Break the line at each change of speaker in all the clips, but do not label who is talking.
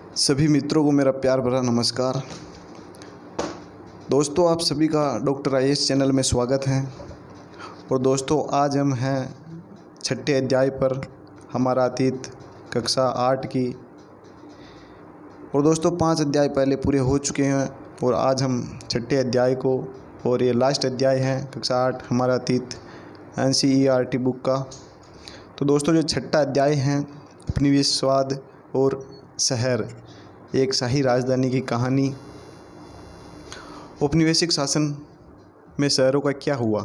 सभी मित्रों को मेरा प्यार भरा नमस्कार। दोस्तों, आप सभी का डॉक्टर आईएएस चैनल में स्वागत है। और दोस्तों, आज हम हैं छठे अध्याय पर, हमारा अतीत, कक्षा 8 की। और दोस्तों, 5 अध्याय पहले पूरे हो चुके हैं और आज हम छठे अध्याय को, और ये लास्ट अध्याय है कक्षा 8 हमारा अतीत NCERT बुक का। तो दोस्तों, जो छठा अध्याय है उपनिवेशवाद और शहर, एक शाही राजधानी की कहानी। औपनिवेशिक शासन में शहरों का क्या हुआ।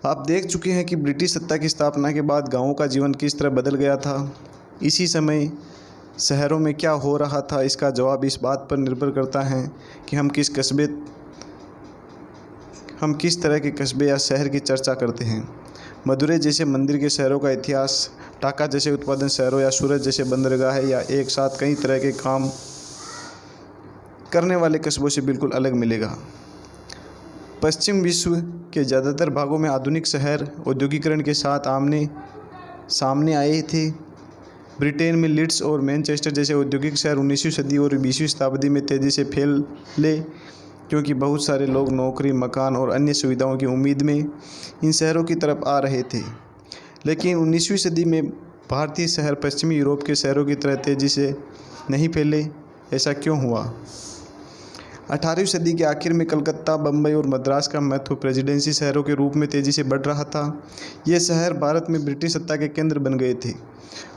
आप देख चुके हैं कि ब्रिटिश सत्ता की स्थापना के बाद गांवों का जीवन किस तरह बदल गया था। इसी समय शहरों में क्या हो रहा था, इसका जवाब इस बात पर निर्भर करता है कि हम किस तरह के कस्बे या शहर की चर्चा करते हैं। मदुरै जैसे मंदिर के शहरों का इतिहास, ढाका जैसे उत्पादन शहरों या सूरत जैसे बंदरगाह है, या एक साथ कई तरह के काम करने वाले कस्बों से बिल्कुल अलग मिलेगा। पश्चिम विश्व के ज़्यादातर भागों में आधुनिक शहर औद्योगिकरण के साथ आमने सामने आए थे। ब्रिटेन में लीड्स और मैनचेस्टर जैसे औद्योगिक शहर 19वीं सदी और 20वीं शताब्दी में तेज़ी से फैले, क्योंकि बहुत सारे लोग नौकरी, मकान और अन्य सुविधाओं की उम्मीद में इन शहरों की तरफ आ रहे थे। लेकिन 19वीं सदी में भारतीय शहर पश्चिमी यूरोप के शहरों की तरह तेज़ी से नहीं फैले। ऐसा क्यों हुआ? 18वीं सदी के आखिर में कलकत्ता, बम्बई और मद्रास का महत्व प्रेसिडेंसी शहरों के रूप में तेज़ी से बढ़ रहा था। ये शहर भारत में ब्रिटिश सत्ता के केंद्र बन गए थे।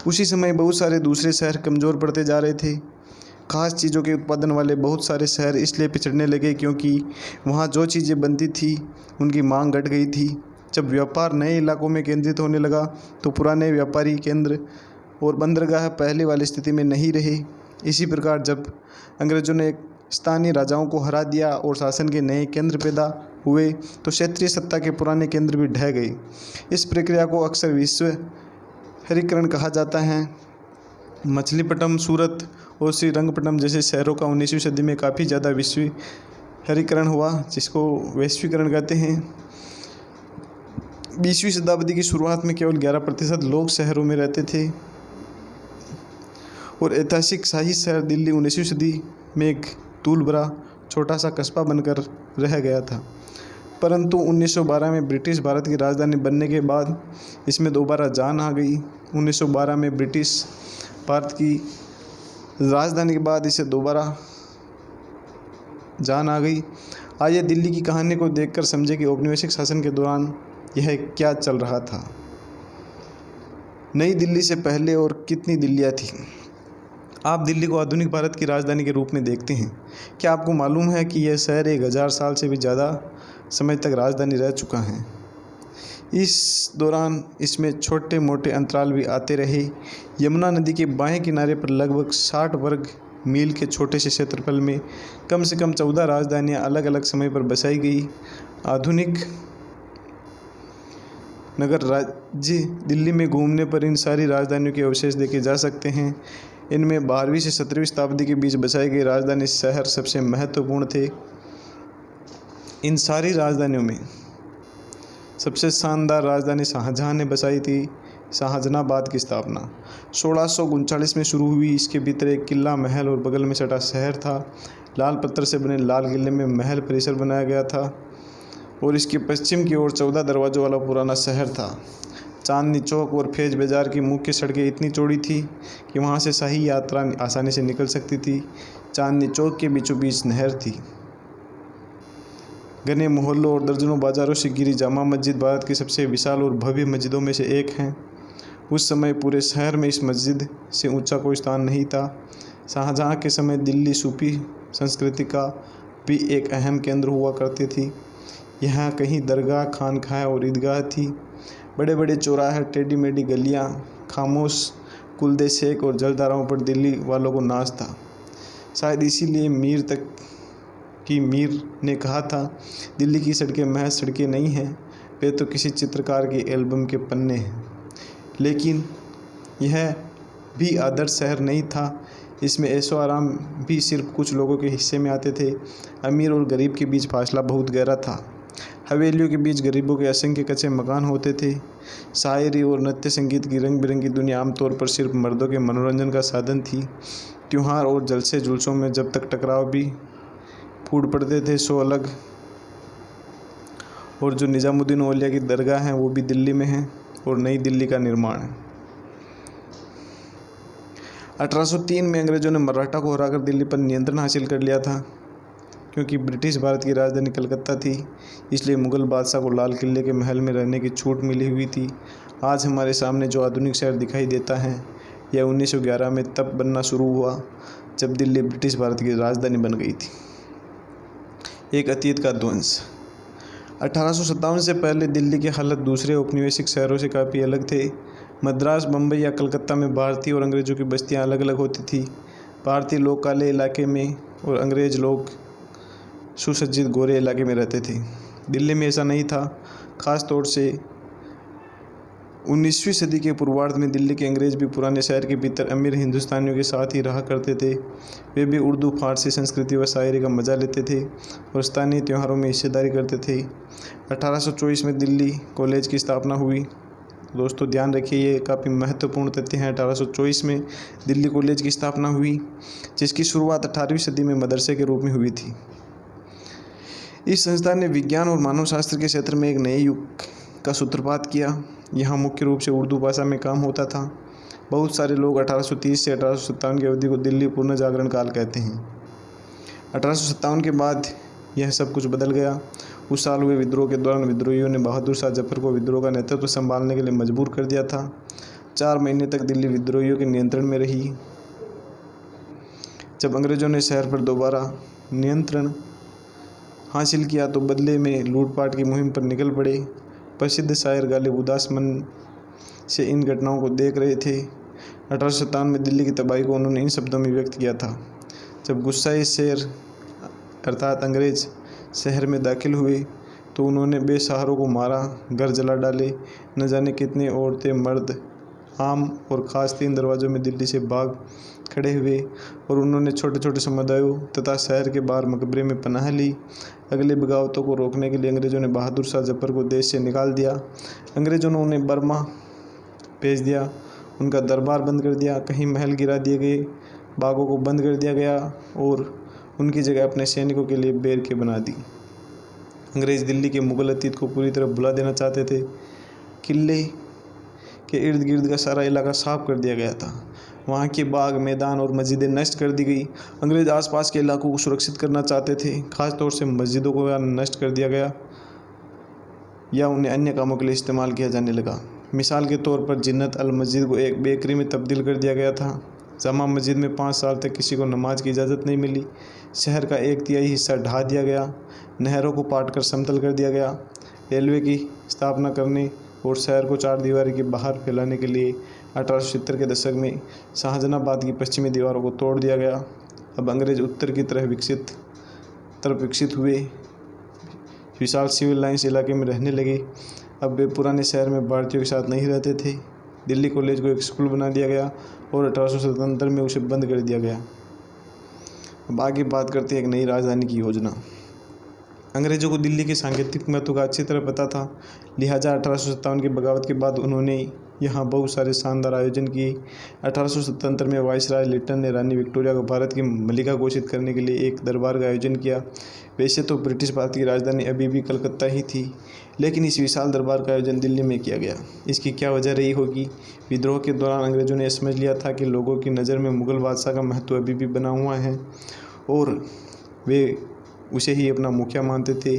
उसी समय बहुत सारे दूसरे शहर कमज़ोर पड़ते जा रहे थे। खास चीज़ों के उत्पादन वाले बहुत सारे शहर इसलिए पिछड़ने लगे क्योंकि वहाँ जो चीज़ें बनती थी उनकी मांग घट गई थी। जब व्यापार नए इलाकों में केंद्रित होने लगा तो पुराने व्यापारी केंद्र और बंदरगाह पहले वाली स्थिति में नहीं रहे। इसी प्रकार जब अंग्रेज़ों ने स्थानीय राजाओं को हरा दिया और शासन के नए केंद्र पैदा हुए तो क्षेत्रीय सत्ता के पुराने केंद्र भी ढह गए। इस प्रक्रिया को अक्सर विश्वहरीकरण कहा जाता है। मछलीपट्टनम, सूरत और श्रीरंगपट्टनम जैसे शहरों का 19वीं सदी में काफ़ी ज़्यादा विश्वहरीकरण हुआ, जिसको वैश्वीकरण कहते हैं। 20वीं शताब्दी की शुरुआत में केवल 11% लोग शहरों में रहते थे और ऐतिहासिक शाही शहर दिल्ली 19वीं सदी में एक तूल भरा छोटा सा कस्बा बनकर रह गया था। परंतु 1912 में ब्रिटिश भारत की राजधानी बनने के बाद इसमें दोबारा जान आ गई। 1912 में ब्रिटिश भारत की राजधानी के बाद इसे दोबारा जान आ गई। आइए दिल्ली की कहानी को देखकर समझे कि औपनिवेशिक शासन के दौरान यह क्या चल रहा था। नई दिल्ली से पहले और कितनी दिल्लियाँ थीं? आप दिल्ली को आधुनिक भारत की राजधानी के रूप में देखते हैं। क्या आपको मालूम है कि यह शहर 1000 साल से भी ज़्यादा समय तक राजधानी रह चुका है? इस दौरान इसमें छोटे मोटे अंतराल भी आते रहे। यमुना नदी के बाएं किनारे पर लगभग 60 वर्ग मील के छोटे से क्षेत्रफल में कम से कम 14 राजधानियां अलग अलग समय पर बसाई गई। आधुनिक नगर राज्य दिल्ली में घूमने पर इन सारी राजधानियों के अवशेष देखे जा सकते हैं। इनमें 12वीं से 17वीं शताब्दी के बीच बसाए गए राजधानी शहर सबसे महत्वपूर्ण थे। इन सारी राजधानियों में सबसे शानदार राजधानी शाहजहां ने बसाई थी। शाहजहानाबाद की स्थापना 1639 में शुरू हुई। इसके भीतर एक किला, महल और बगल में सटा शहर था। लाल पत्थर से बने लाल किले में महल परिसर बनाया गया था और इसके पश्चिम की ओर 14 दरवाज़ों वाला पुराना शहर था। चांदनी चौक और फैज बाज़ार की मुख्य सड़कें इतनी चौड़ी थी कि वहाँ से शाही यात्रा आसानी से निकल सकती थी। चांदनी चौक के बीचों बीच नहर थी। घने मोहल्लों और दर्जनों बाज़ारों से घिरी जामा मस्जिद भारत की सबसे विशाल और भव्य मस्जिदों में से एक है। उस समय पूरे शहर में इस मस्जिद से ऊंचा कोई स्थान नहीं था। शाहजहां के समय दिल्ली सूफी संस्कृति का भी एक अहम केंद्र हुआ करती थी। यहाँ कहीं दरगाह, खानकाह और ईदगाह थी। बड़े बड़े चौराहे, टेढ़ी मेढ़ी गलियाँ, खामोश कुलदे शेख और जलधाराओं पर दिल्ली वालों को नाज था। शायद इसीलिए मीर ने कहा था, दिल्ली की सड़कें महज सड़कें नहीं हैं, वे तो किसी चित्रकार के एल्बम के पन्ने हैं। लेकिन यह भी आदर्श शहर नहीं था। इसमें ऐशो आराम भी सिर्फ कुछ लोगों के हिस्से में आते थे। अमीर और गरीब के बीच फासला बहुत गहरा था। हवेलियों के बीच गरीबों के असंख्य कच्चे मकान होते थे। शायरी और नृत्य संगीत की रंग बिरंगी दुनिया आमतौर पर सिर्फ मर्दों के मनोरंजन का साधन थी। त्योहार और जलसे जुलूसों में जब तक टकराव भी फूट पड़ते थे सो अलग। और जो निज़ामुद्दीन औलिया की दरगाह है वो भी दिल्ली में है और नई दिल्ली का निर्माण है। 1803 में अंग्रेज़ों ने मराठा को हराकर दिल्ली पर नियंत्रण हासिल कर लिया था। क्योंकि ब्रिटिश भारत की राजधानी कलकत्ता थी, इसलिए मुग़ल बादशाह को लाल किले के महल में रहने की छूट मिली हुई थी। आज हमारे सामने जो आधुनिक शहर दिखाई देता है यह 1911 में तब बनना शुरू हुआ जब दिल्ली ब्रिटिश भारत की राजधानी बन गई थी। एक अतीत का ध्वंस। 1857 से पहले दिल्ली की हालत दूसरे औपनिवेशिक शहरों से काफ़ी अलग थे। मद्रास, बम्बई या कलकत्ता में भारतीय और अंग्रेज़ों की बस्तियां अलग अलग होती थी। भारतीय लोग काले इलाके में और अंग्रेज़ लोग सुसज्जित गोरे इलाके में रहते थे। दिल्ली में ऐसा नहीं था। ख़ास तौर से 19वीं सदी के पूर्वार्ध में दिल्ली के अंग्रेज़ भी पुराने शहर के भीतर अमीर हिंदुस्तानियों के साथ ही रहा करते थे। वे भी उर्दू, फारसी संस्कृति व शायरी का मज़ा लेते थे और स्थानीय त्योहारों में हिस्सेदारी करते थे। 1824 में दिल्ली कॉलेज की स्थापना हुई। दोस्तों ध्यान रखिए, ये काफ़ी महत्वपूर्ण तथ्य हैं। 1824 में दिल्ली कॉलेज की स्थापना हुई, जिसकी शुरुआत 18वीं सदी में मदरसे के रूप में हुई थी। इस संस्थान ने विज्ञान और मानव शास्त्र के क्षेत्र में एक नए युग का सूत्रपात किया। यहाँ मुख्य रूप से उर्दू भाषा में काम होता था। बहुत सारे लोग 1830 से 1857 की अवधि को दिल्ली पूर्ण जागरण काल कहते हैं। 1857 के बाद यह सब कुछ बदल गया। उस साल हुए विद्रोह के दौरान विद्रोहियों ने बहादुर शाह जफर को विद्रोह का नेतृत्व संभालने के लिए मजबूर कर दिया था। 4 महीने तक दिल्ली विद्रोहियों के नियंत्रण में रही। जब अंग्रेज़ों ने शहर पर दोबारा नियंत्रण हासिल किया तो बदले में लूटपाट की मुहिम पर निकल पड़े। प्रसिद्ध शायर गालिब उदास मन से इन घटनाओं को देख रहे थे। 1857 में दिल्ली की तबाही को उन्होंने इन शब्दों में व्यक्त किया था। जब गुस्साए शेर अर्थात अंग्रेज़ शहर में दाखिल हुए तो उन्होंने बेसहारों को मारा, घर जला डाले। न जाने कितने औरतें, मर्द, आम और ख़ास 3 दरवाज़ों में दिल्ली से भाग खड़े हुए और उन्होंने छोटे छोटे समुदायों तथा शहर के बाहर मकबरे में पनाह ली। अगले बगावतों को रोकने के लिए अंग्रेज़ों ने बहादुर शाह जफर को देश से निकाल दिया। अंग्रेज़ों ने उन्हें बर्मा भेज दिया, उनका दरबार बंद कर दिया, कहीं महल गिरा दिए गए, बागों को बंद कर दिया गया और उनकी जगह अपने सैनिकों के लिए बैरकें बना दी। अंग्रेज़ दिल्ली के मुग़ल अतीत को पूरी तरह भुला देना चाहते थे। किले के इर्द गिर्द का सारा इलाका साफ कर दिया गया था। वहाँ के बाग, मैदान और मस्जिदें नष्ट कर दी गई। अंग्रेज़ आसपास के इलाकों को सुरक्षित करना चाहते थे। ख़ास तौर से मस्जिदों को नष्ट कर दिया गया या उन्हें अन्य कामों के लिए इस्तेमाल किया जाने लगा। मिसाल के तौर पर जिन्नत अल मस्जिद को एक बेकरी में तब्दील कर दिया गया था। जामा मस्जिद में 5 साल तक किसी को नमाज की इजाज़त नहीं मिली। शहर का 1/3 हिस्सा ढा दिया गया। नहरों को पाट कर समतल कर दिया गया। रेलवे की स्थापना करने और शहर को 4 दीवारी के बाहर फैलाने के लिए 1870 के दशक में शाहजहानाबाद की पश्चिमी दीवारों को तोड़ दिया गया। अब अंग्रेज़ उत्तर की तरफ विकसित हुए, विशाल सिविल लाइन्स इलाके में रहने लगे। अब वे पुराने शहर में भारतीयों के साथ नहीं रहते थे। दिल्ली कॉलेज को एक स्कूल बना दिया गया और 1877 में उसे बंद कर दिया गया। अब आगे बात करते हैं एक नई राजधानी की योजना। अंग्रेज़ों को दिल्ली के सांकेतिक महत्व का अच्छी तरह पता था, लिहाजा 1857 की बगावत के बाद उन्होंने यहाँ बहुत सारे शानदार आयोजन किए। 1877 में वाइसराय लिटन ने रानी विक्टोरिया को भारत की मलिका घोषित करने के लिए एक दरबार का आयोजन किया। वैसे तो ब्रिटिश भारत की राजधानी अभी भी कलकत्ता ही थी, लेकिन इस विशाल दरबार का आयोजन दिल्ली में किया गया। इसकी क्या वजह रही होगी? विद्रोह के दौरान अंग्रेज़ों ने समझ लिया था कि लोगों की नज़र में मुग़ल बादशाह का महत्व अभी भी बना हुआ है और वे उसे ही अपना मुखिया मानते थे।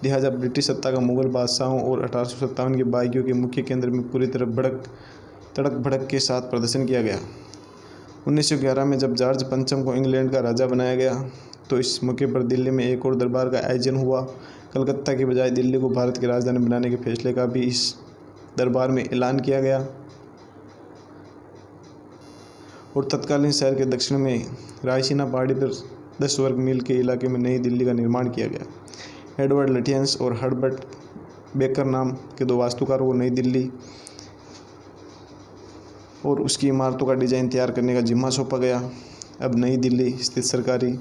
लिहाजा ब्रिटिश सत्ता का मुग़ल बादशाहों और 1857 के बागियों के मुख्य केंद्र में पूरी तरह तड़क भड़क के साथ प्रदर्शन किया गया। 1911 में जब जॉर्ज पंचम को इंग्लैंड का राजा बनाया गया तो इस मौके पर दिल्ली में एक और दरबार का आयोजन हुआ। कलकत्ता की बजाय दिल्ली को भारत की राजधानी बनाने के फैसले का भी इस दरबार में ऐलान किया गया और तत्कालीन शहर के दक्षिण में रायसीना पहाड़ी पर 10 वर्ग मील के इलाके में नई दिल्ली का निर्माण किया गया। एडवर्ड लटियंस और हर्बर्ट बेकर नाम के 2 वास्तुकारों को नई दिल्ली और उसकी इमारतों का डिज़ाइन तैयार करने का जिम्मा सौंपा गया। अब नई दिल्ली स्थित सरकारी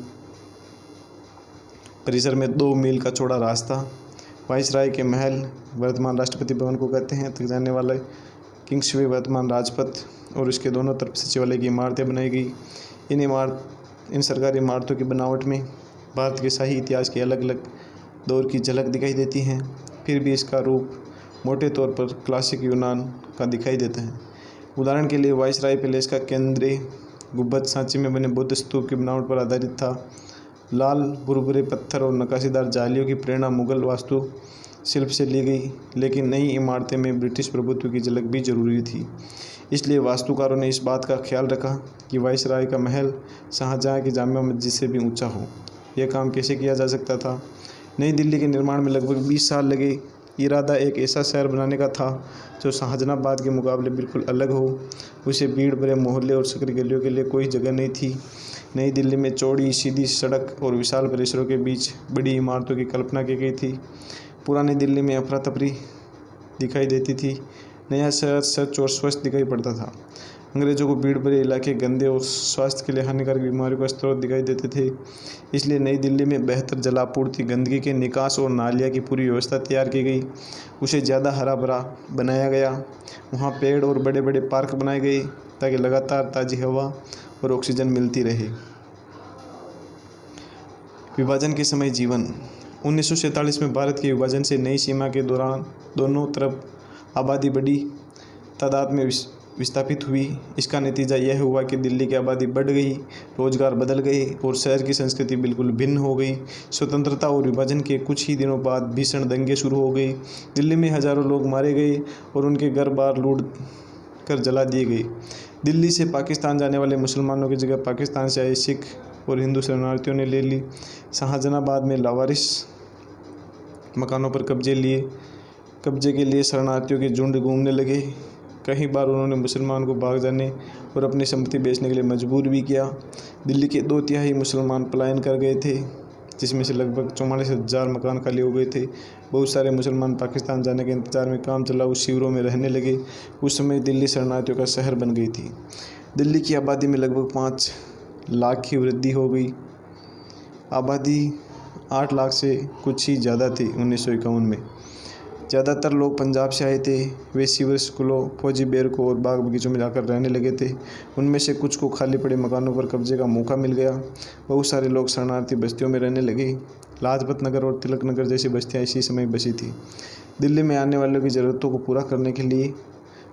परिसर में 2 मील का चौड़ा रास्ता वाइसराय के महल वर्तमान राष्ट्रपति भवन को कहते हैं तक जाने वाला किंग्सवे वर्तमान राजपथ और इसके दोनों तरफ सचिवालय की इमारतें बनाई गई। इन सरकारी इमारतों की बनावट में भारत के शाही इतिहास के अलग अलग दौर की झलक दिखाई देती है। फिर भी इसका रूप मोटे तौर पर क्लासिक यूनान का दिखाई देता है। उदाहरण के लिए वाइसराय पैलेस का केंद्रीय गुंबद सांचे में बने बुद्ध स्तूप की बनावट पर आधारित था। लाल भुरभुरे पत्थर और नक्काशीदार जालियों की प्रेरणा मुगल वास्तु शिल्प से ली गई, लेकिन नई इमारतें में ब्रिटिश प्रभुत्व की झलक भी जरूरी थी। इसलिए वास्तुकारों ने इस बात का ख्याल रखा कि वाइसराय का महल शाहजहाँ की जामिया मस्जिद से भी ऊंचा हो। यह काम कैसे किया जा सकता था? नई दिल्ली के निर्माण में लगभग 20 साल लगे। इरादा एक ऐसा शहर बनाने का था जो शाहजहानाबाद के मुकाबले बिल्कुल अलग हो। उसे भीड़ भरे मोहल्ले और सकरी गलियों के लिए कोई जगह नहीं थी। नई दिल्ली में चौड़ी सीधी सड़क और विशाल परिसरों के बीच बड़ी इमारतों की कल्पना की गई थी। पुरानी दिल्ली में अफरा तफरी दिखाई देती थी। नया शहर स्वच्छ और स्वस्थ दिखाई पड़ता था। अंग्रेज़ों को भीड़ भरे इलाके गंदे और स्वास्थ्य के लिए हानिकारक बीमारियों का स्रोत दिखाई देते थे। इसलिए नई दिल्ली में बेहतर जलापूर्ति, गंदगी के निकास और नालिया की पूरी व्यवस्था तैयार की गई। उसे ज़्यादा हरा भरा बनाया गया। वहाँ पेड़ और बड़े बड़े पार्क बनाए गए ताकि लगातार ताज़ी हवा और ऑक्सीजन मिलती रहे। विभाजन के समय जीवन 1947 में भारत के विभाजन से नई सीमा के दौरान दोनों तरफ आबादी बड़ी तादाद में विस्थापित हुई। इसका नतीजा यह हुआ कि दिल्ली की आबादी बढ़ गई, रोजगार बदल गए और शहर की संस्कृति बिल्कुल भिन्न हो गई। स्वतंत्रता और विभाजन के कुछ ही दिनों बाद भीषण दंगे शुरू हो गए। दिल्ली में हजारों लोग मारे गए और उनके घर बार लूट कर जला दिए गए। दिल्ली से पाकिस्तान जाने वाले मुसलमानों की जगह पाकिस्तान से आए सिख और हिंदू शरणार्थियों ने ले ली। शाहजहानाबाद में लावारिस मकानों पर कब्जे के लिए शरणार्थियों के झुंड घूमने लगे। कई बार उन्होंने मुसलमान को भाग जाने और अपनी संपत्ति बेचने के लिए मजबूर भी किया। दिल्ली के 2/3 मुसलमान पलायन कर गए थे, जिसमें से लगभग 44,000 मकान खाली हो गए थे। बहुत सारे मुसलमान पाकिस्तान जाने के इंतजार में काम चलाऊ शिविरों में रहने लगे। उस समय दिल्ली शरणार्थियों का शहर बन गई थी। दिल्ली की आबादी में लगभग 5 लाख की वृद्धि हो गई। आबादी 8 लाख से कुछ ही ज़्यादा थी 1951 में। ज़्यादातर लोग पंजाब से आए थे। वे सिविल स्कूलों, फौजी बैरकों और बाग बगीचों में जाकर रहने लगे थे। उनमें से कुछ को खाली पड़े मकानों पर कब्जे का मौका मिल गया। बहुत सारे लोग शरणार्थी बस्तियों में रहने लगे। लाजपत नगर और तिलक नगर जैसी बस्तियां इसी समय बसी थी। दिल्ली में आने वालों की ज़रूरतों को पूरा करने के लिए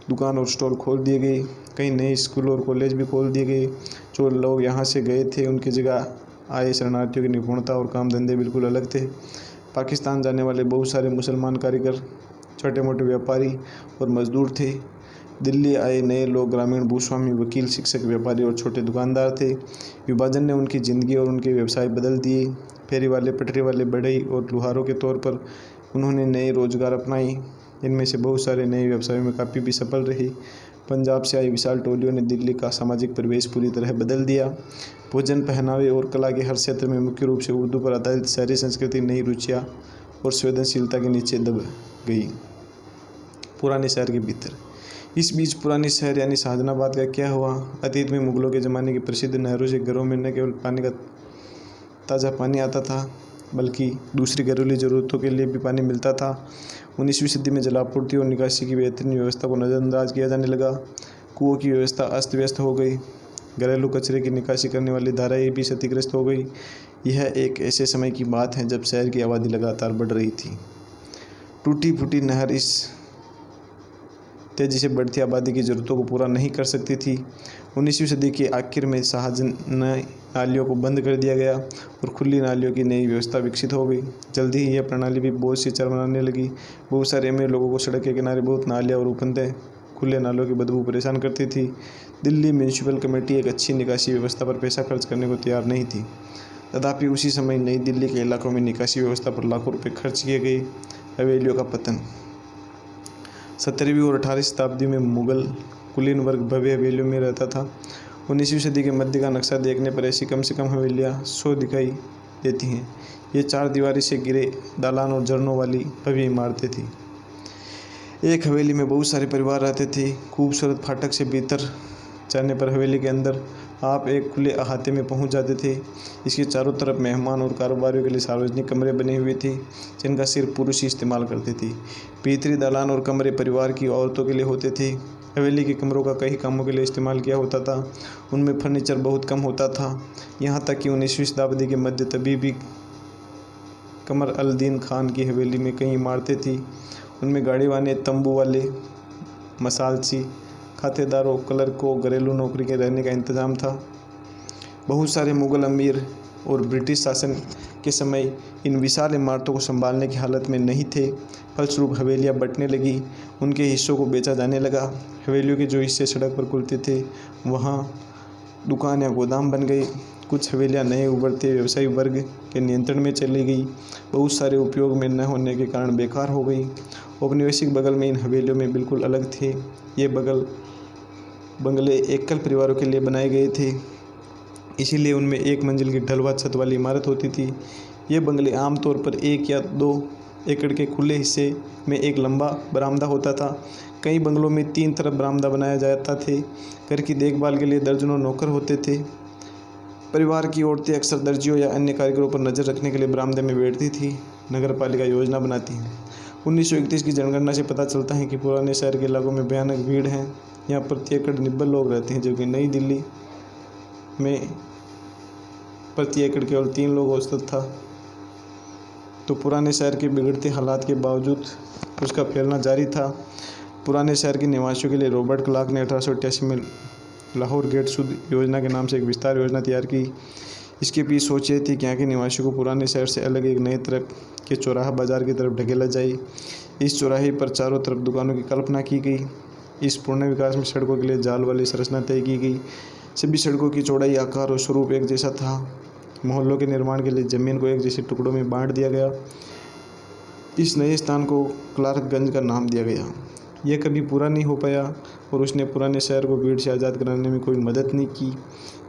दुकान और स्टोर खोल दिए गए। कई नए स्कूल और कॉलेज भी खोल दिए गए। जो लोग यहाँ से गए थे उनकी जगह आए शरणार्थियों की निपुणता और काम धंधे बिल्कुल अलग थे। पाकिस्तान जाने वाले बहुत सारे मुसलमान कारीगर, छोटे मोटे व्यापारी और मजदूर थे। दिल्ली आए नए लोग ग्रामीण भूस्वामी, वकील, शिक्षक, व्यापारी और छोटे दुकानदार थे। विभाजन ने उनकी ज़िंदगी और उनके व्यवसाय बदल दिए। फेरी वाले, पटरी वाले, बढ़ई और लुहारों के तौर पर उन्होंने नए रोजगार अपनाए। इनमें से बहुत सारे नए व्यवसायों में काफ़ी भी सफल रहे। पंजाब से आई विशाल टोलियों ने दिल्ली का सामाजिक परिवेश पूरी तरह बदल दिया। भोजन, पहनावे और कला के हर क्षेत्र में मुख्य रूप से उर्दू पर आधारित शहरी संस्कृति नई रुचियाँ और संवेदनशीलता के नीचे दब गई। पुराने शहर के भीतर। इस बीच पुरानी शहर यानी शाहजहानाबाद का क्या हुआ? अतीत में मुगलों के ज़माने की प्रसिद्ध नहरों से घरों में न केवल ताज़ा पानी आता था, बल्कि दूसरी घरेलू ज़रूरतों के लिए भी पानी मिलता था। 19वीं सदी में जलापूर्ति और निकासी की बेहतरीन व्यवस्था को नज़रअंदाज किया जाने लगा। कुओं की व्यवस्था अस्त व्यस्त हो गई। घरेलू कचरे की निकासी करने वाली धाराएं भी क्षतिग्रस्त हो गई। यह एक ऐसे समय की बात है जब शहर की आबादी लगातार बढ़ रही थी। टूटी फूटी नहर इस तेज़ी से बढ़ती आबादी की ज़रूरतों को पूरा नहीं कर सकती थी। 19वीं सदी के आखिर में शाहजहां नालियों को बंद कर दिया गया और खुली नालियों की नई व्यवस्था विकसित हो गई। जल्दी ही यह प्रणाली भी बहुत सी चरमराने लगी। बहुत सारे अमीर लोगों को सड़क के किनारे बहुत नालियाँ और उपनदे खुले नालों की बदबू परेशान करती थी। दिल्ली म्यूनिसिपल कमेटी एक अच्छी निकासी व्यवस्था पर पैसा खर्च करने को तैयार नहीं थी। तथापि उसी समय नई दिल्ली के इलाकों में निकासी व्यवस्था पर लाखों रुपये खर्च किए गए। हवेलियों का पतन। 17वीं और 18वीं शताब्दी में मुगल कुलीन वर्ग भव्य हवेलियों में रहता था। 19वीं सदी के मध्य का नक्शा देखने पर ऐसी कम से कम हवेलियाँ 100 दिखाई देती हैं। ये 4 दीवारी से घिरे दालान और झरनों वाली भव्य इमारतें थीं। एक हवेली में बहुत सारे परिवार रहते थे। खूबसूरत फाटक से भीतर जाने पर हवेली के अंदर आप एक खुले अहाते में पहुंच जाते थे। इसके चारों तरफ मेहमान और कारोबारियों के लिए सार्वजनिक कमरे बने हुए थे, जिनका सिर्फ पुरुष ही इस्तेमाल करते थे। भीतरी दालान और कमरे परिवार की औरतों के लिए होते थे। हवेली के कमरों का कई कामों के लिए इस्तेमाल किया होता था। उनमें फर्नीचर बहुत कम होता था, यहाँ तक कि 19वीं शताब्दी के मध्य तभी भी कमर अल दीन खान की हवेली में कई इमारतें थीं। उनमें गाड़ी वाले, तंबू वाले, मसालची, खातेदारों, क्लर्कों, घरेलू नौकरी के रहने का इंतज़ाम था। बहुत सारे मुग़ल अमीर और ब्रिटिश शासन के समय इन विशाल इमारतों को संभालने की हालत में नहीं थे। फलस्वरूप हवेलियाँ बंटने लगी, उनके हिस्सों को बेचा जाने लगा। हवेलियों के जो हिस्से सड़क पर खुलते थे वहाँ दुकान या गोदाम बन गए। कुछ हवेलियाँ नए उभरते व्यवसायी वर्ग के नियंत्रण में चली गई। बहुत सारे उपयोग में न होने के कारण बेकार हो गई। औपनिवेशिक बगल में इन हवेलियों में बिल्कुल अलग थे। ये बंगले एकल परिवारों के लिए बनाए गए थे, इसीलिए उनमें एक मंजिल की ढलवा छत वाली इमारत होती थी। ये बंगले आमतौर पर 1 या 2 एकड़ के खुले हिस्से में एक लंबा बरामदा होता था। कई बंगलों में 3 तरफ बरामदा बनाया जाता थे। घर की देखभाल के लिए दर्जनों नौकर होते थे। परिवार की औरतें अक्सर दर्जियों या अन्य कारीगरों पर नज़र रखने के लिए बरामदे में बैठती थी। नगर पालिका योजना बनाती है। 1931 की जनगणना से पता चलता है कि पुराने शहर के इलाकों में भयानक भीड़ है। यहाँ प्रति एकड़ 90 लोग रहते हैं, जबकि नई दिल्ली में प्रति एकड़ केवल 3 लोग औसत था। तो पुराने शहर के बिगड़ते हालात के बावजूद उसका फैलना जारी था। पुराने शहर के निवासियों के लिए रॉबर्ट क्लार्क ने 1888 में लाहौर गेट शुद्ध योजना के नाम से एक विस्तार योजना तैयार की। इसके पीछे सोच ये थी कि यहाँ के निवासियों को पुराने शहर से अलग एक नए तरफ के चौराहा बाजार की तरफ ढकेला जाए। इस चौराहे पर चारों तरफ दुकानों की कल्पना की गई। इस पूर्ण विकास में सड़कों के लिए जाल वाली संरचना तय की गई। सभी सड़कों की चौड़ाई, आकार और स्वरूप एक जैसा था। मोहल्लों के निर्माण के लिए ज़मीन को एक जैसे टुकड़ों में बांट दिया गया। इस नए स्थान को क्लार्कगंज का नाम दिया गया। यह कभी पूरा नहीं हो पाया और उसने पुराने शहर को भीड़ से आज़ाद कराने में कोई मदद नहीं की।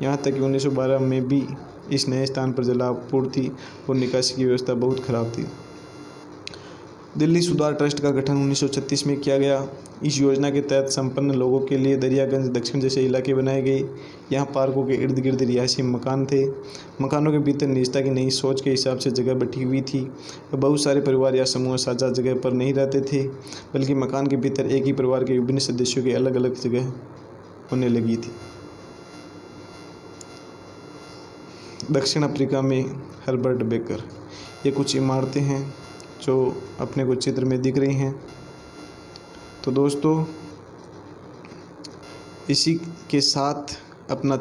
यहाँ तक कि 1912 में भी इस नए स्थान पर जलापूर्ति और निकासी की व्यवस्था बहुत खराब थी। दिल्ली सुधार ट्रस्ट का गठन 1936 में किया गया। इस योजना के तहत संपन्न लोगों के लिए दरियागंज, दक्षिण जैसे इलाके बनाए गए। यहाँ पार्कों के इर्द गिर्द रिहायशी मकान थे। मकानों के भीतर निजता की नई सोच के हिसाब से जगह बटी हुई थी। बहुत सारे परिवार या समूह साझा जगह पर नहीं रहते थे, बल्कि मकान के भीतर एक ही परिवार के विभिन्न सदस्यों की अलग अलग जगह होने लगी थी। दक्षिण अफ्रीका में हर्बर्ट बेकर, ये कुछ इमारतें हैं जो अपने को चित्र में दिख रही हैं। तो दोस्तों, इसी के साथ अपना